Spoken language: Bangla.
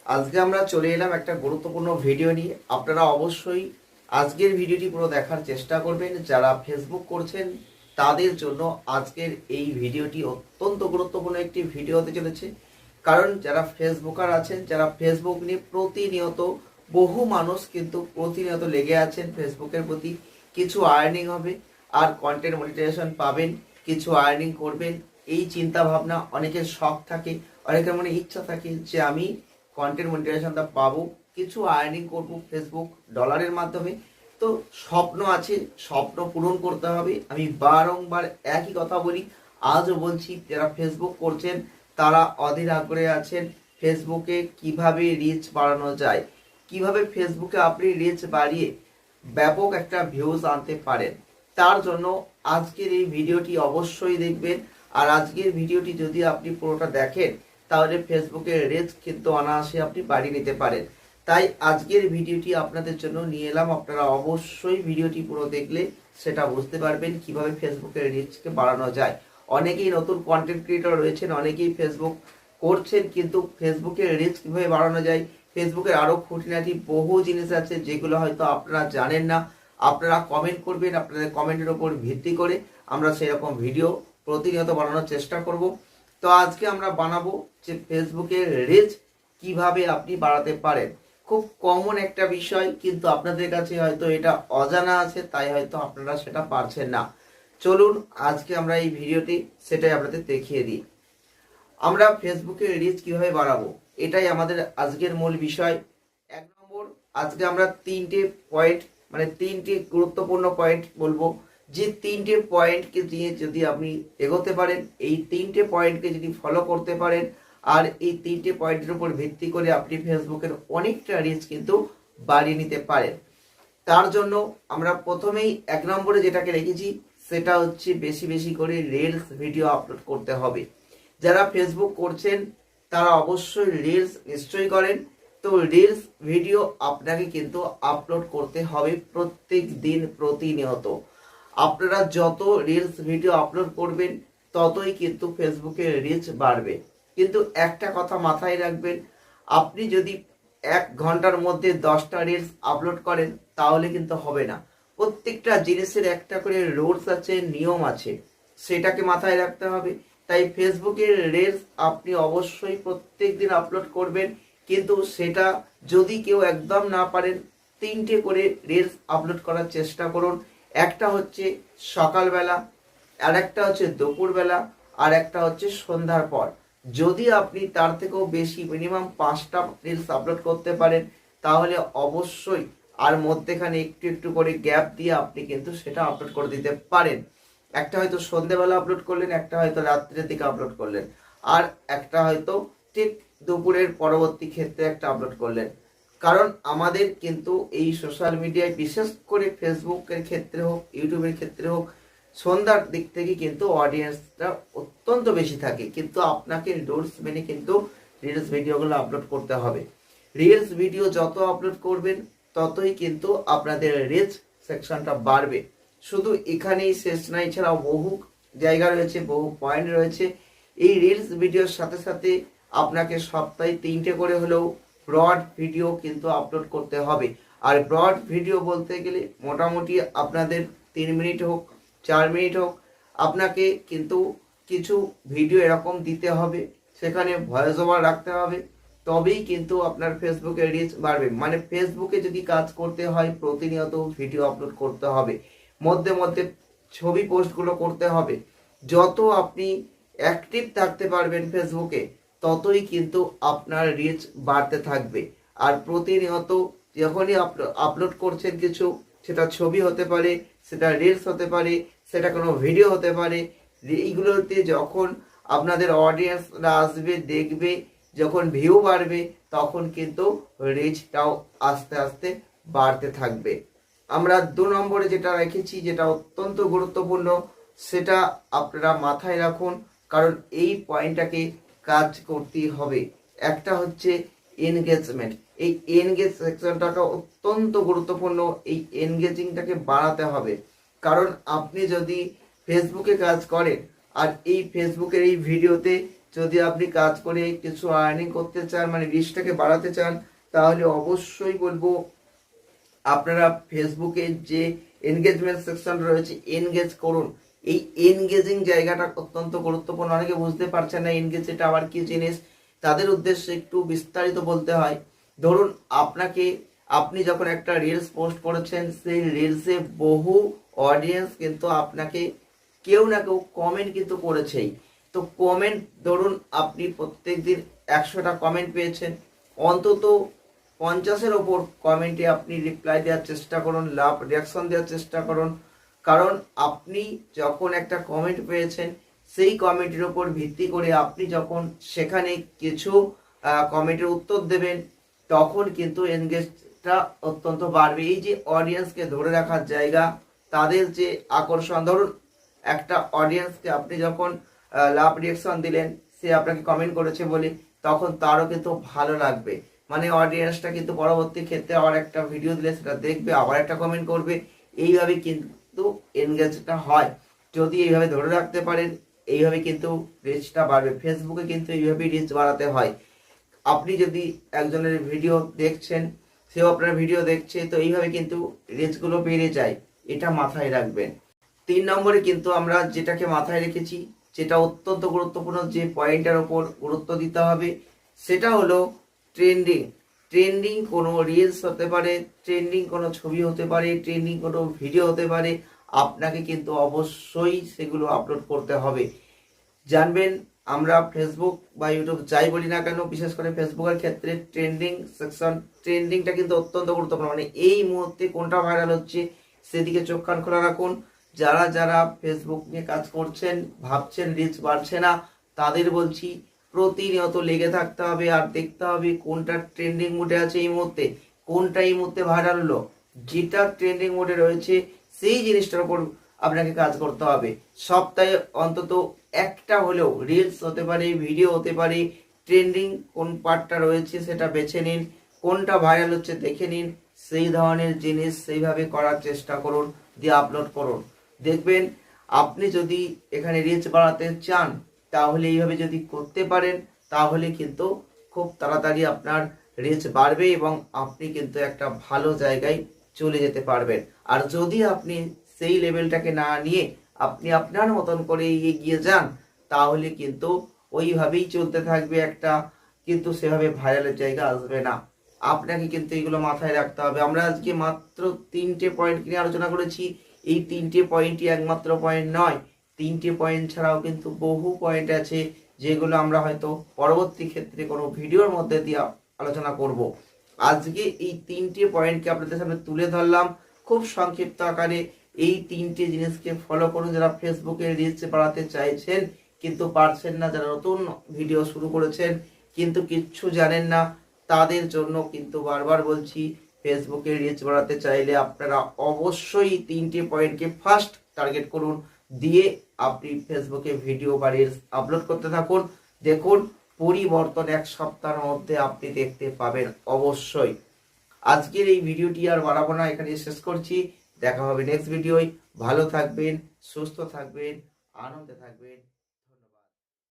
আজকে আমরা চলে এলাম একটা গুরুত্বপূর্ণ ভিডিও নিয়ে। আপনারা অবশ্যই আজকের ভিডিওটি পুরো দেখার চেষ্টা করবেন। যারা ফেসবুক করছেন তাদের জন্য আজকের এই ভিডিওটি অত্যন্ত গুরুত্বপূর্ণ একটি ভিডিও হতে চলেছে। কারণ যারা ফেসবুকার আছেন, যারা ফেসবুক নিয়ে প্রতিনিয়ত বহু মানুষ কিন্তু প্রতিনিয়ত লেগে আছেন ফেসবুকের প্রতি, কিছু আর্নিং হবে আর কন্টেন্ট মনিটাইজেশন পাবেন, কিছু আর্নিং করবেন, এই চিন্তা ভাবনা অনেকের শখ থাকে, অনেকের মনে ইচ্ছা থাকে যে আমি কন্টেন্ট মনিটাইজেশনটা পাবো, কিছু আর্নিং করব ফেসবুক ডলারের মাধ্যমে। তো স্বপ্ন আছে, স্বপ্ন পূরণ করতে হবে। আমি বারংবার একই কথা বলি, আজও বলছি, যারা ফেসবুক করছেন তারা অধীর আগ্রহে আছেন ফেসবুকে কিভাবে রিচ বাড়ানো যায়, কিভাবে ফেসবুকে আপনি রিচ বাড়িয়ে ব্যাপক একটা ভিউজ আনতে পারেন। তার জন্য আজকের এই ভিডিওটি অবশ্যই দেখবেন। আর আজকের ভিডিওটি যদি আপনি পুরোটা দেখেন তাহলে ফেসবুকের রিচ কিন্তু অনায়াসে আপনি বাড়িয়ে নিতে পারেন। তাই আজকের ভিডিওটি আপনাদের জন্য নিয়ে এলাম। আপনারা অবশ্যই ভিডিওটি পুরো দেখলে সেটা বুঝতে পারবেন কিভাবে ফেসবুকের রিচকে বাড়ানো যায়। অনেকেই নতুন কন্টেন্ট ক্রিয়েটর রয়েছেন, অনেকেই ফেসবুক করছেন, কিন্তু ফেসবুকের রিচ কিভাবে বাড়ানো যায়, ফেসবুকের আরো খুঁটিনাটি বহু জিনিস আছে যেগুলো হয়তো আপনারা জানেন না। আপনারা কমেন্ট করবেন, আপনাদের কমেন্টের উপর ভিত্তি করে আমরা সেরকম ভিডিও প্রতিনিয়ত বানানোর চেষ্টা করব। তো আজকে আমরা বানাবো যে ফেসবুকের রিচ কিভাবে আপনি বাড়াতে পারেন। খুব কমন একটা বিষয়, কিন্তু আপনাদের কাছে হয়তো এটা অজানা আছে, তাই হয়তো আপনারা সেটা পারছেন না। চলুন আজকে আমরা এই ভিডিওটি সেটাই আপনাদের দেখিয়ে দিই। আমরা ফেসবুকের রিচ কিভাবে বাড়াবো, এটাই আমাদের আজকের মূল বিষয়। এক নম্বর, আজকে আমরা তিনটে পয়েন্ট, মানে তিনটে গুরুত্বপূর্ণ পয়েন্ট বলবো, যে তিনটে পয়েন্টকে দিয়ে যদি আপনি এগোতে পারেন, এই তিনটে পয়েন্টকে যদি ফলো করতে পারেন, আর এই তিনটে পয়েন্টের উপর ভিত্তি করে আপনি ফেসবুকের অনেকটা রিচ কিন্তু বাড়িয়ে নিতে পারেন। তার জন্য আমরা প্রথমেই এক নম্বরে যেটাকে রেখেছি সেটা হচ্ছে বেশি বেশি করে রিলস ভিডিও আপলোড করতে হবে। যারা ফেসবুক করছেন তারা অবশ্যই রিলস নিশ্চয়ই করেন। তো রিলস ভিডিও আপনাকে কিন্তু আপলোড করতে হবে প্রত্যেক দিন, প্রতিনিয়ত। আপনারা যত রিলস ভিডিও আপলোড করবেন ততই কিন্তু ফেসবুকের রিচ বাড়বে। কিন্তু একটা কথা মাথায় রাখবেন, আপনি যদি 1 ঘন্টার মধ্যে 10টা রিলস আপলোড করেন তাহলে কিন্তু হবে না। প্রত্যেকটা জিনিসের একটা করে রুলস আছে, নিয়ম আছে, সেটাকে মাথায় রাখতে হবে। তাই ফেসবুকের রিলস আপনি অবশ্যই প্রত্যেক দিন আপলোড করবেন। কিন্তু সেটা যদি কেউ একদম না পারেন, 3টে করে রিলস আপলোড করার চেষ্টা করুন। একটা হচ্ছে সকালবেলা, আর একটা হচ্ছে দুপুরবেলা, আর একটা হচ্ছে সন্ধ্যার পর। যদি আপনি তার থেকেও বেশি, মিনিমাম 5টা রিলস আপলোড করতে পারেন তাহলে অবশ্যই, আর মধ্যেখানে একটু একটু করে গ্যাপ দিয়ে আপনি কিন্তু সেটা আপলোড করে দিতে পারেন। একটা হয়তো সন্ধ্যেবেলা আপলোড করলেন, একটা হয়তো রাত্রের দিকে আপলোড করলেন, আর একটা হয়তো ঠিক দুপুরের পরবর্তী ক্ষেত্রে একটা আপলোড করলেন। কারণ আমাদের কিন্তু এই সোশ্যাল মিডিয়ায়, বিশেষ করে ফেসবুকের ক্ষেত্রে হোক, ইউটিউবের ক্ষেত্রে হোক, সন্ধ্যার দিক থেকে কিন্তু অডিয়েন্সটা অত্যন্ত বেশি থাকে। কিন্তু আপনাকে রুলস মেনে কিন্তু রিলস ভিডিওগুলো আপলোড করতে হবে। রিলস ভিডিও যত আপলোড করবেন ততই কিন্তু আপনাদের রিচ সেকশনটা বাড়বে। শুধু এখানেই শেষ নাই, এছাড়াও বহু জায়গা রয়েছে, বহু পয়েন্ট রয়েছে। এই রিলস ভিডিওর সাথে সাথে আপনাকে সপ্তাহে 3টে করে হলেও ব্রড ভিডিও কিন্তু আপলোড করতে হবে। আর ব্রড ভিডিও বলতে গেলে মোটামুটি আপনাদের 3 মিনিট হোক, 4 মিনিট হোক, আপনাকে কিন্তু কিছু ভিডিও এরকম দিতে হবে, সেখানে ভয়েস ওভার রাখতে হবে, তবেই কিন্তু আপনার ফেসবুকে রিচ বাড়বে। মানে ফেসবুকে যদি কাজ করতে হয় প্রতিনিয়ত ভিডিও আপলোড করতে হবে, মধ্যে মধ্যে ছবি পোস্টগুলো করতে হবে। যত আপনি অ্যাক্টিভ থাকতে পারবেন ফেসবুকে ততই কিন্তু আপনার রিচ বাড়তে থাকবে। আর প্রতিনিয়ত যখনই আপলোড করছেন কিছু, সেটা ছবি হতে পারে, সেটা রিলস হতে পারে, সেটা কোনো ভিডিও হতে পারে, এইগুলোতে যখন আপনাদের অডিয়েন্সরা আসবে, দেখবে, যখন ভিউ বাড়বে তখন কিন্তু রিচটাও আস্তে আস্তে বাড়তে থাকবে। আমরা 2 নম্বরে যেটা রেখেছি, যেটা অত্যন্ত গুরুত্বপূর্ণ, সেটা আপনারা মাথায় রাখুন, কারণ এই পয়েন্টটাকে কাজ করতেই হবে। একটা হচ্ছে এনগেজমেন্ট। এই এনগেজ সেকশনটাকে অত্যন্ত গুরুত্বপূর্ণ, এই এনগেজিংটাকে বাড়াতে হবে। কারণ আপনি যদি ফেসবুকে কাজ করেন আর এই ফেসবুকের এই ভিডিওতে যদি আপনি কাজ করে কিছু আর্নিং করতে চান, মানে রিচটাকে বাড়াতে চান, তাহলে অবশ্যই বলবো আপনারা ফেসবুকে যে এনগেজমেন্ট সেকশন রয়েছে এনগেজ করুন। এই এনগেজিং জায়গাটা অত্যন্ত গুরুত্বপূর্ণ। অনেকে বুঝতে পারছেন না এনগেজ এটা আবার কি জিনিস, তাদের উদ্দেশ্যে একটু বিস্তারিত বলতে হয়। ধরুন আপনি যখন একটা রিলস পোস্ট করেছেন, সেই রিলসে বহু অডিয়েন্স কিন্তু আপনাকে কেউ না কেউ কমেন্ট কিন্তু করেছেই। তো কমেন্ট ধরুন আপনি প্রত্যেকদিন 100টা কমেন্ট পেয়েছেন, অন্তত 50-এর ওপর কমেন্টে আপনি রিপ্লাই দেওয়ার চেষ্টা করুন, লাভ রিয়াকশন দেওয়ার চেষ্টা করুন। কারণ আপনি যখন একটা কমেন্ট পেয়েছেন, সেই কমেন্টের ওপর ভিত্তি করে আপনি যখন সেখানে কিছু কমেন্টের উত্তর দেবেন, তখন কিন্তু এনগেজটা অত্যন্ত বাড়বে। এই যে অডিয়েন্সকে ধরে রাখার জায়গা, তাদের যে আকর্ষণ, ধরুন একটা অডিয়েন্সকে আপনি যখন লাভ রিয়াকশন দিলেন, সে আপনাকে কমেন্ট করেছে বলে, তখন তারও কিন্তু ভালো লাগবে। মানে অডিয়েন্সটা কিন্তু পরবর্তী ক্ষেত্রে আবার একটা ভিডিও দিলে সেটা দেখবে, আবার একটা কমেন্ট করবে। এইভাবে কিন্তু এনগেজটা হয়। যদি এইভাবে ধরে রাখতে পারেন, এইভাবে কিন্তু রিচটা বাড়বে। ফেসবুকে কিন্তু এইভাবেই রিচ বাড়াতে হয়। আপনি যদি একজনের ভিডিও দেখছেন, সেও আপনার ভিডিও দেখছে, তো এইভাবে কিন্তু রিচগুলো বেড়ে যায়। এটা মাথায় রাখবেন। 3 নম্বরে কিন্তু আমরা যেটাকে মাথায় রেখেছি, যেটা অত্যন্ত গুরুত্বপূর্ণ, যে পয়েন্টের ওপর গুরুত্ব দিতে হবে, সেটা হলো ট্রেন্ডিং। ট্রেন্ডিং কোনো রিলস হতে পারে, ট্রেন্ডিং কোনো ছবি হতে পারে, ট্রেন্ডিং কোনো ভিডিও হতে পারে। আপনাকে কিন্তু অবশ্যই সেগুলো আপলোড করতে হবে। জানবেন, আমরা ফেসবুক বা ইউটিউব যাই বলি না কেন, বিশেষ করে ফেসবুকের ক্ষেত্রে ট্রেন্ডিং সেকশন, ট্রেন্ডিংটা কিন্তু অত্যন্ত গুরুত্বপূর্ণ। মানে এই মুহূর্তে কোনটা ভাইরাল হচ্ছে সেদিকে চোখ কান খোলা রাখুন। যারা যারা ফেসবুক নিয়ে কাজ করছেন, ভাবছেন রিচ বাড়ছে না, তাদের বলছি প্রতিনিয়ত লেগে থাকতে হবে আর দেখতে হবে কোনটা ট্রেন্ডিং মোডে আছে এই মুহূর্তে, কোনটা এই মুহূর্তে ভাইরাল হলো। যেটা ট্রেন্ডিং মোডে রয়েছে সেই জিনিসটার উপর আপনাকে কাজ করতে হবে। সপ্তাহে অন্তত একটা হলেও রিলস হতে পারে, ভিডিও হতে পারে, ট্রেন্ডিং কোন পার্টটা রয়েছে সেটা বেছে নিন, কোনটা ভাইরাল হচ্ছে দেখে নিন, সেই ধরনের জিনিস সেইভাবে করার চেষ্টা করুন, দিয়ে আপলোড করুন। দেখবেন আপনি যদি এখানে রিচ বাড়াতে চান, তাহলে এইভাবে যদি করতে পারেন, তাহলে কিন্তু খুব তাড়াতাড়ি আপনার রিচ বাড়বে এবং আপনি কিন্তু একটা ভালো জায়গায় চলে যেতে পারবেন। আর যদি আপনি সেই লেভেলটাকে না নিয়ে আপনি আপনার মতন করে এগিয়ে যান, তাহলে কিন্তু ওইভাবেই চলতে থাকবে একটা, কিন্তু সেভাবে ভাইরালের জায়গা আসবে না। আপনাকে কিন্তু এগুলো মাথায় রাখতে হবে। আমরা আজকে মাত্র 3টে পয়েন্ট নিয়ে আলোচনা করেছি। এই 3টে পয়েন্টই একমাত্র পয়েন্ট নয়, 3টে পয়েন্ট ছাড়াও কিন্তু বহু পয়েন্ট আছে, যেগুলো আমরা হয়তো পরবর্তী ক্ষেত্রে কোনো ভিডিওর মধ্যে দিয়ে আলোচনা করব। আজকে এই 3টে পয়েন্টকে আপনাদের সামনে তুলে ধরলাম খুব সংক্ষিপ্ত আকারে। এই 3টে জিনিসকে ফলো করুন যারা ফেসবুকে রিচ বাড়াতে চাইছেন কিন্তু পারছেন না, যারা নতুন ভিডিও শুরু করেছেন কিন্তু কিচ্ছু জানেন না, তাদের জন্য কিন্তু বারবার বলছি, ফেসবুকে রিচ বাড়াতে চাইলে আপনারা অবশ্যই 3টে পয়েন্টকে ফার্স্ট টার্গেট করুন, দিয়ে আপনি ফেসবুকে ভিডিও বা রিলস আপলোড করতে থাকুন। দেখুন পরিবর্তন 1 সপ্তাহের মধ্যে আপনি দেখতে পাবেন অবশ্যই। আজকের এই ভিডিওটি আর বাড়াবো না, এখানে শেষ করছি। দেখা হবে নেক্সট ভিডিওয়। ভালো থাকবেন, সুস্থ থাকবেন, আনন্দে থাকবেন।